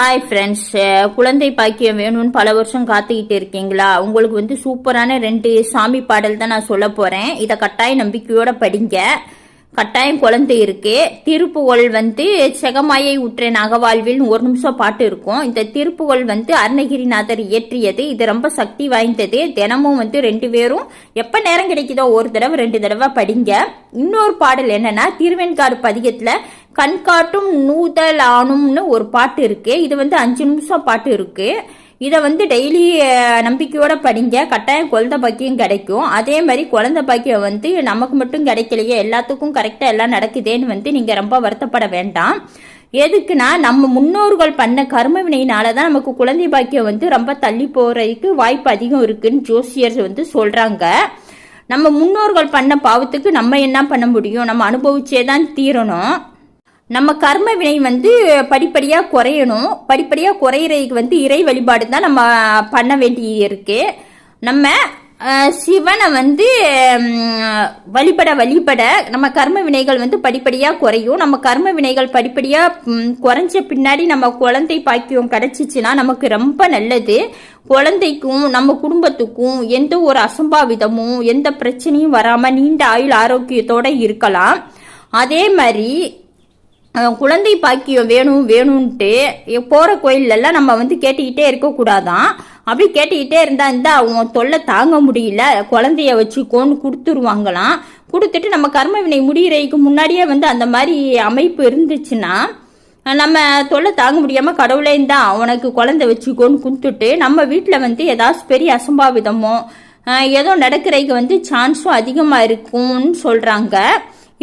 Hi friends, குழந்தை பாக்கியம் வேணும்னு பல வருஷம் காத்துக்கிட்டு இருக்கீங்களா? உங்களுக்கு வந்து சூப்பரான 2 சாமி பாடல் தான் நான் சொல்ல போறேன். இதை கட்டாய நம்பிக்கையோட படிங்க. கட்டாயம் குழந்தை இருக்கு. திருப்புகழ் வந்து செகமாயை உற்றேன் அகவாழ்வில் 1 நிமிஷம் பாட்டு இருக்கும். இந்த திருப்புகழ் வந்து அருணகிரிநாதர் இயற்றியது. இது ரொம்ப சக்தி வாய்ந்தது. தினமும் வந்து 2 பேரும் எப்ப நேரம் கிடைக்குதோ 1 தடவை 2 தடவை படிங்க. இன்னொரு பாடல் என்னன்னா, திருவெண்காடு பதிகத்துல கண்காட்டும் நூதல் ஆணும்னு ஒரு பாட்டு இருக்கு. இது வந்து 5 நிமிஷம் பாட்டு இருக்கு. இதை வந்து டெய்லி நம்பிக்கையோட படிங்க. கட்டாயம் குழந்தை பாக்கியம் கிடைக்கும். அதே மாதிரி குழந்தை பாக்கியம் வந்து நமக்கு மட்டும் கிடைக்கலையே, எல்லாத்துக்கும் கரெக்டாக எல்லாம் நடக்குதேன்னு வந்து நீங்கள் ரொம்ப வருத்தப்பட வேண்டாம். எதுக்குன்னா, நம்ம முன்னோர்கள் பண்ண கர்ம வினையினால தான் நமக்கு குழந்தை பாக்கியம் வந்து ரொம்ப தள்ளி போகிறதுக்கு வாய்ப்பு அதிகம் இருக்குன்னு ஜோசியர் வந்து சொல்கிறாங்க. நம்ம முன்னோர்கள் பண்ண பாவத்துக்கு நம்ம என்ன பண்ண முடியும்? நம்ம அனுபவிச்சே தான் தீரணும். நம்ம கர்ம வினை வந்து படிப்படியாக குறையணும். படிப்படியாக குறையிறதுக்கு வந்து இறை வழிபாடு தான் நம்ம பண்ண வேண்டியது இருக்கு. நம்ம சிவனை வந்து வழிபட நம்ம கர்ம வினைகள் வந்து படிப்படியாக குறையும். நம்ம கர்ம வினைகள் படிப்படியாக குறைஞ்ச பின்னாடி நம்ம குழந்தை பாக்கியம் கிடைச்சிச்சுன்னா நமக்கு ரொம்ப நல்லது. குழந்தைக்கும் நம்ம குடும்பத்துக்கும் எந்த ஒரு அசம்பாவிதமும் எந்த பிரச்சனையும் வராமல் நீண்ட ஆயுள் ஆரோக்கியத்தோடு இருக்கலாம். அதே மாதிரி குழந்தை பாக்கியம் வேணும்ன்ட்டு போகிற கோயிலெல்லாம் நம்ம வந்து கேட்டுக்கிட்டே இருக்கக்கூடாதான். அப்படி கேட்டுக்கிட்டே இருந்தால் அவங்க தொல்லை தாங்க முடியல, குழந்தைய வச்சுக்கோன்னு கொடுத்துருவாங்களாம். கொடுத்துட்டு நம்ம கர்ம வினை முடிகிறதுக்கு முன்னாடியே வந்து அந்த மாதிரி அமைப்பு இருந்துச்சுன்னா நம்ம தொல்லை தாங்க முடியாமல் கடவுளே தான் உனக்கு குழந்தை வச்சுக்கோன்னு கொடுத்துட்டு நம்ம வீட்டில் வந்து ஏதாச்சும் பெரிய அசம்பாவிதமோ ஏதோ நடக்கிறதுக்கு வந்து சான்ஸும் அதிகமாக இருக்கும்னு சொல்கிறாங்க.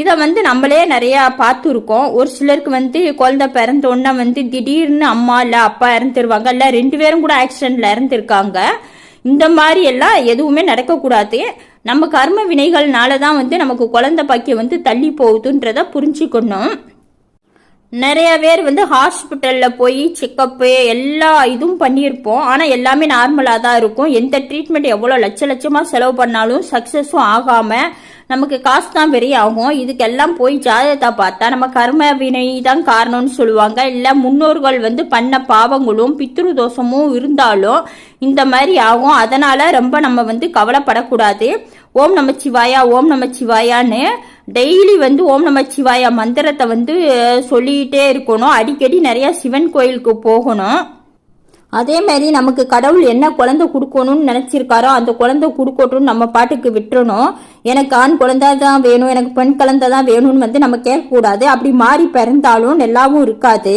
இதை வந்து நம்மளே நிறையா பார்த்துருக்கோம். ஒரு சிலருக்கு வந்து குழந்தை பிறந்தோன்னா வந்து திடீர்னு அம்மா இல்லை அப்பா இறந்துருவாங்க, இல்லை 2 பேரும் கூட ஆக்சிடென்ட்ல இறந்துருக்காங்க. இந்த மாதிரி எல்லாம் எதுவுமே நடக்கக்கூடாது. நம்ம கர்ம வினைகள்னால தான் வந்து நமக்கு குழந்தை பாக்கியம் வந்து தள்ளி போகுதுன்றதை புரிஞ்சுக்கணும். நிறைய பேர் வந்து ஹாஸ்பிட்டலில் போய் செக்கப்பு எல்லா இதுவும் பண்ணியிருப்போம். ஆனால் எல்லாமே நார்மலாக தான் இருக்கும். எந்த ட்ரீட்மெண்ட் எவ்வளோ லட்சமாக செலவு பண்ணாலும் சக்ஸஸும் ஆகாமல் நமக்கு காசு தான் பெரிய ஆகும். இதுக்கெல்லாம் போய் ஜாதகத்தை பார்த்தா நம்ம கர்ம வினை தான் காரணம்னு சொல்லுவாங்க. இல்லை முன்னோர்கள் வந்து பண்ண பாவங்களும் பித்ரு தோஷமும் இருந்தாலும் இந்த மாதிரி ஆகும். அதனால ரொம்ப நம்ம வந்து கவலைப்படக்கூடாது. ஓம் நமச்சிவாயா ஓம் நமச்சிவாயான்னு டெய்லி வந்து ஓம் நமச்சிவாயா மந்திரத்தை வந்து சொல்லிக்கிட்டே இருக்கணும். அடிக்கடி நிறைய சிவன் கோயிலுக்கு போகணும். அதே மாதிரி நமக்கு கடவுள் என்ன குழந்தை கொடுக்கணும்னு நினைச்சிருக்காரோ அந்த குழந்தை கொடுக்கட்டும்னு நம்ம பாட்டுக்கு விட்டுறணும். எனக்கு ஆண் குழந்தை தான் வேணும், எனக்கு பெண் குழந்தை தான் வேணும்னு வந்து நம்ம கேட்கக்கூடாது. அப்படி மாறி பிறந்தாலும் நல்லாவும் இருக்காது.